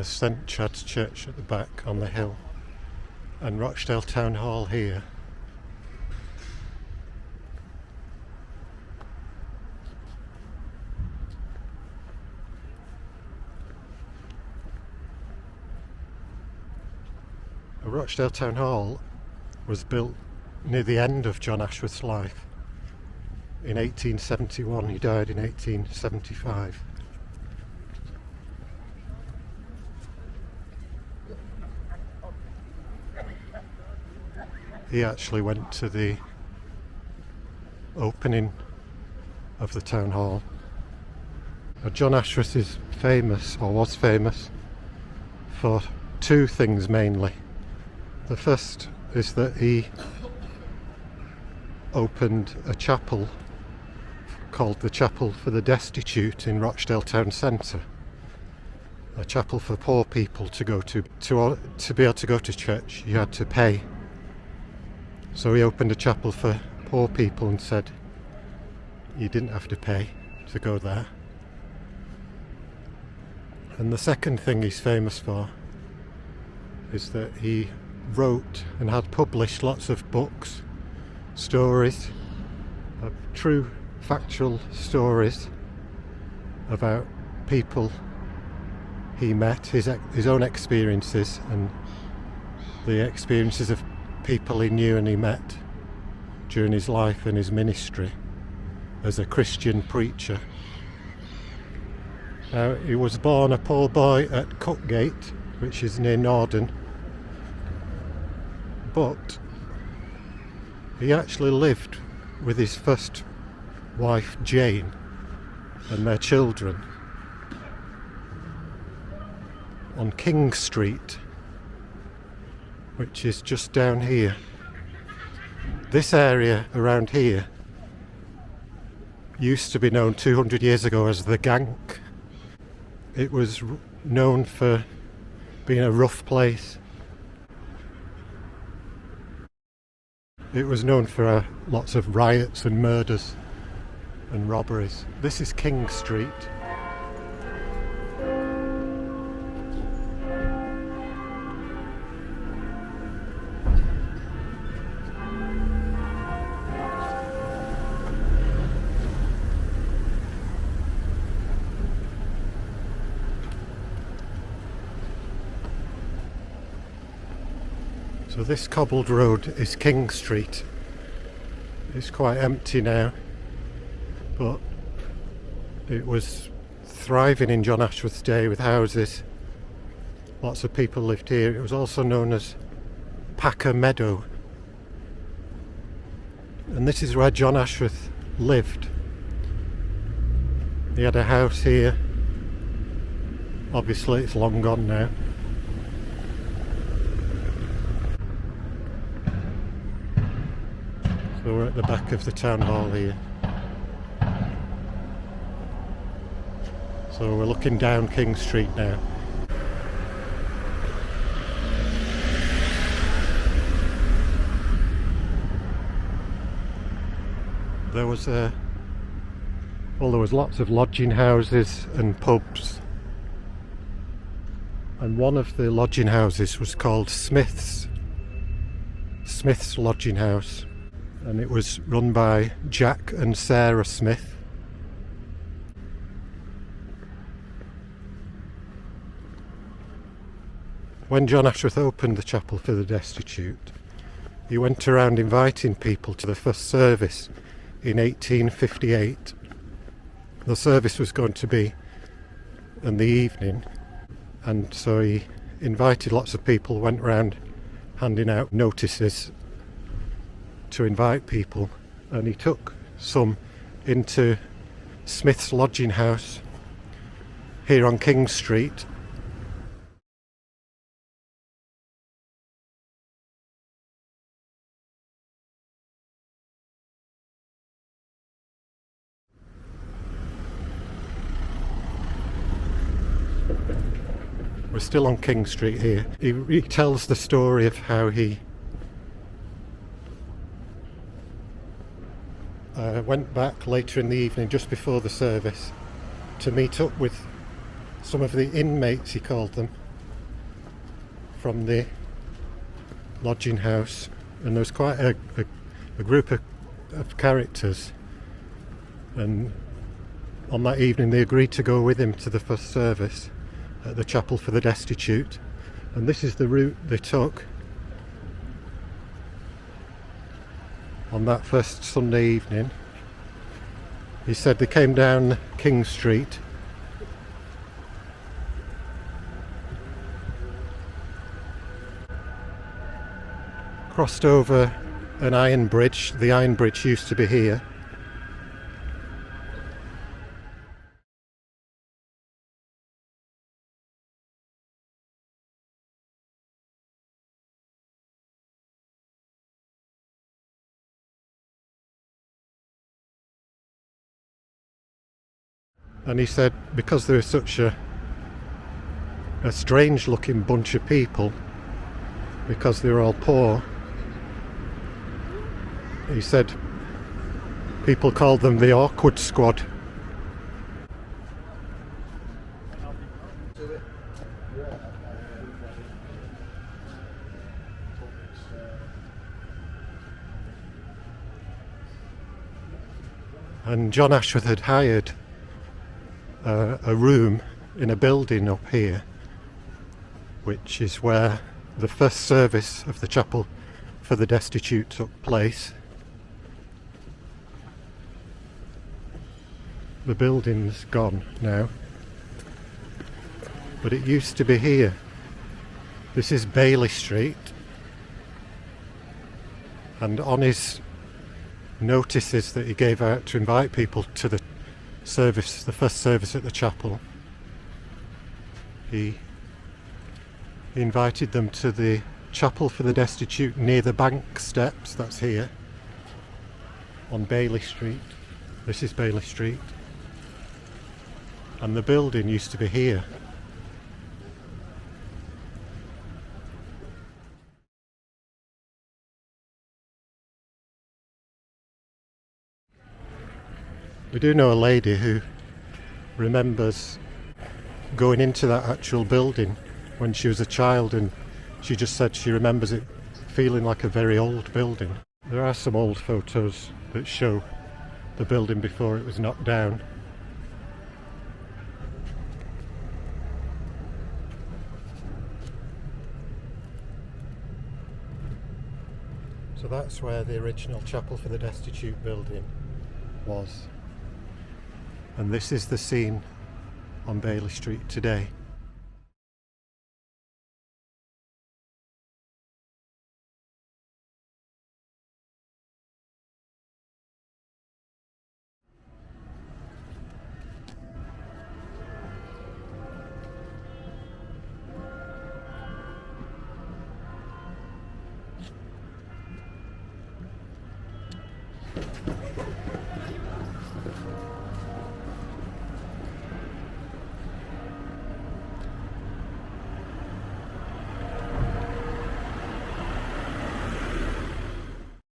There's St Chad's Church at the back on the hill, and Rochdale Town Hall here. Rochdale Town Hall was built near the end of John Ashworth's life in 1871. He died in 1875. He actually went to the opening of the town hall. Now, John Ashworth is famous, or was famous, for two things mainly. The first is that he opened a chapel called the Chapel for the Destitute in Rochdale Town Centre. A chapel for poor people to go to. To be able to go to church, you had to pay. So he opened a chapel for poor people and said you didn't have to pay to go there. And the second thing he's famous for is that he wrote and had published lots of books, stories, true factual stories about people he met, his own experiences and the experiences of people he knew and he met during his life and his ministry as a Christian preacher. Now, he was born a poor boy at Cutgate, which is near Norden, but he actually lived with his first wife Jane and their children on King Street, which is just down here. This area around here used to be known 200 years ago as the Gank. It was known for being a rough place. It was known for lots of riots and murders and robberies. This is King Street. So this cobbled road is King Street. It's quite empty now, but it was thriving in John Ashworth's day with houses. Lots of people lived here. It was also known as Packer Meadow. And this is where John Ashworth lived. He had a house here. Obviously it's long gone now. So we're at the back of the town hall here. So we're looking down King Street now. There was lots of lodging houses and pubs. And one of the lodging houses was called Smith's Lodging House. And it was run by Jack and Sarah Smith. When John Ashworth opened the Chapel for the Destitute, he went around inviting people to the first service in 1858. The service was going to be in the evening, and so he invited lots of people, went around handing out notices to invite people, and he took some into Smith's Lodging House here on King Street. We're still on King Street here. He tells the story of how he went back later in the evening, just before the service, to meet up with some of the inmates, he called them, from the lodging house, and there was quite a group of characters, and on that evening they agreed to go with him to the first service at the Chapel for the Destitute, and this is the route they took on that first Sunday evening. He said they came down King Street, crossed over an iron bridge. The iron bridge used to be here. And he said because there was such a strange looking bunch of people, because they were all poor, he said people called them the awkward squad. And John Ashworth had hired a room in a building up here, which is where the first service of the Chapel for the Destitute took place. The building's gone now, but it used to be here. This is Baillie Street, and on his notices that he gave out to invite people to the service, the first service at the chapel, he invited them to the Chapel for the Destitute near the bank steps. That's here on Baillie Street. This is Baillie Street, and the building used to be here. We do know a lady who remembers going into that actual building when she was a child, and she just said she remembers it feeling like a very old building. There are some old photos that show the building before it was knocked down. So that's where the original Chapel for the Destitute building was. And this is the scene on Baillie Street today.